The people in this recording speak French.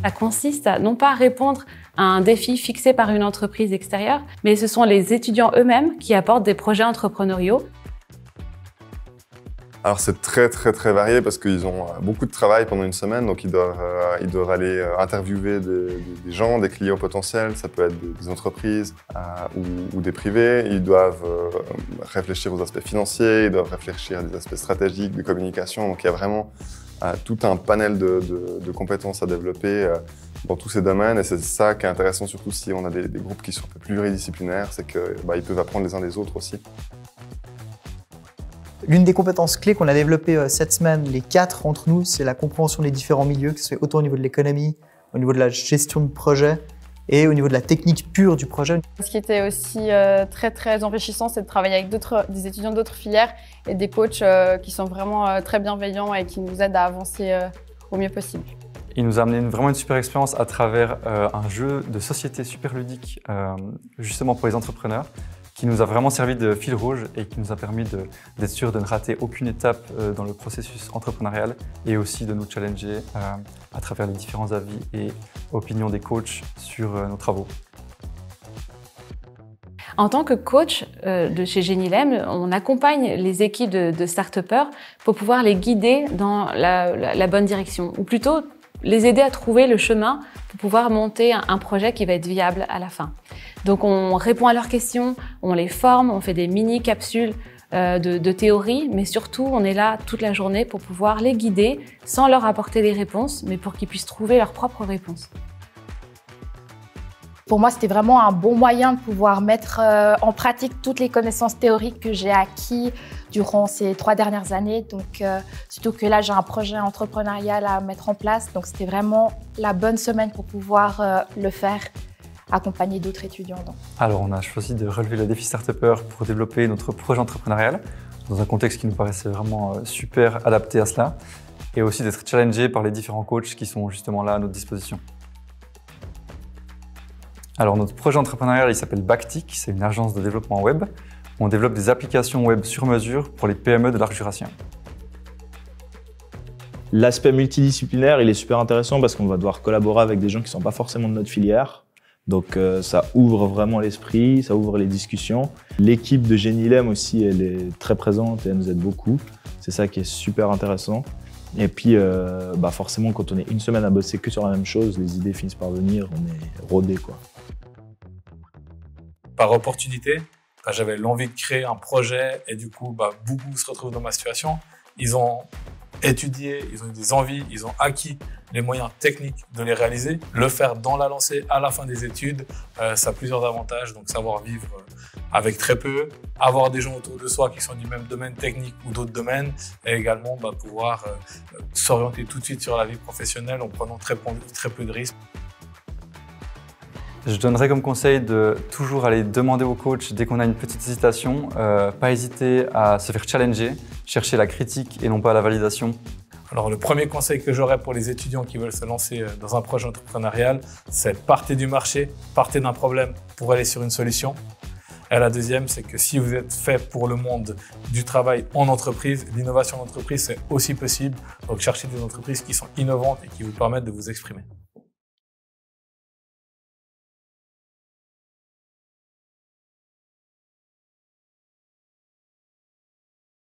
Ça consiste à non pas répondre à un défi fixé par une entreprise extérieure, mais ce sont les étudiants eux-mêmes qui apportent des projets entrepreneuriaux. Alors c'est très varié parce qu'ils ont beaucoup de travail pendant une semaine, donc ils doivent aller interviewer des gens, des clients potentiels, ça peut être des entreprises ou des privés. Ils doivent réfléchir aux aspects financiers, ils doivent réfléchir à des aspects stratégiques, de communication, donc il y a vraiment tout un panel de compétences à développer dans tous ces domaines, et c'est ça qui est intéressant, surtout si on a des groupes qui sont un peu pluridisciplinaires, c'est qu'ils peuvent apprendre les uns des autres aussi. L'une des compétences clés qu'on a développées cette semaine, les 4 entre nous, c'est la compréhension des différents milieux, que ce soit autant au niveau de l'économie, au niveau de la gestion de projet et au niveau de la technique pure du projet. Ce qui était aussi très enrichissant, c'est de travailler avec des étudiants d'autres filières et des coachs qui sont vraiment très bienveillants et qui nous aident à avancer au mieux possible. Il nous a amené vraiment une super expérience à travers un jeu de société super ludique, justement pour les entrepreneurs, qui nous a vraiment servi de fil rouge et qui nous a permis d'être sûr de ne rater aucune étape dans le processus entrepreneurial et aussi de nous challenger à travers les différents avis et opinions des coachs sur nos travaux. En tant que coach de chez Genilem, on accompagne les équipes de start-upers pour pouvoir les guider dans la bonne direction, ou plutôt les aider à trouver le chemin pour pouvoir monter un projet qui va être viable à la fin. Donc on répond à leurs questions, on les forme, on fait des mini-capsules de théorie, mais surtout on est là toute la journée pour pouvoir les guider sans leur apporter des réponses, mais pour qu'ils puissent trouver leurs propres réponses. Pour moi, c'était vraiment un bon moyen de pouvoir mettre en pratique toutes les connaissances théoriques que j'ai acquis durant ces 3 dernières années. Donc, surtout que là, j'ai un projet entrepreneurial à mettre en place. Donc, c'était vraiment la bonne semaine pour pouvoir le faire, accompagner d'autres étudiants. Alors, on a choisi de relever le défi Start-Upper pour développer notre projet entrepreneurial dans un contexte qui nous paraissait vraiment super adapté à cela, et aussi d'être challengé par les différents coachs qui sont justement là à notre disposition. Alors notre projet entrepreneurial, il s'appelle Bactic, c'est une agence de développement web. On développe des applications web sur mesure pour les PME de l'arc jurassien. L'aspect multidisciplinaire, il est super intéressant parce qu'on va devoir collaborer avec des gens qui ne sont pas forcément de notre filière. Donc ça ouvre vraiment l'esprit, ça ouvre les discussions. L'équipe de Genilem aussi, elle est très présente et elle nous aide beaucoup. C'est ça qui est super intéressant. Et puis forcément, quand on est une semaine à bosser que sur la même chose, les idées finissent par venir, on est rodé, quoi. Par opportunité, j'avais l'envie de créer un projet et du coup, beaucoup se retrouvent dans ma situation. Ils ont étudié, ils ont eu des envies, ils ont acquis les moyens techniques de les réaliser. Le faire dans la lancée à la fin des études, ça a plusieurs avantages. Donc savoir vivre avec très peu, avoir des gens autour de soi qui sont du même domaine technique ou d'autres domaines, et également pouvoir s'orienter tout de suite sur la vie professionnelle en prenant très peu de risques. Je donnerais comme conseil de toujours aller demander au coach dès qu'on a une petite hésitation, pas hésiter à se faire challenger, chercher la critique et non pas la validation. Alors le premier conseil que j'aurais pour les étudiants qui veulent se lancer dans un projet entrepreneurial, c'est partez du marché, partez d'un problème pour aller sur une solution. Et la deuxième, c'est que si vous êtes fait pour le monde du travail en entreprise, l'innovation en entreprise, c'est aussi possible. Donc cherchez des entreprises qui sont innovantes et qui vous permettent de vous exprimer.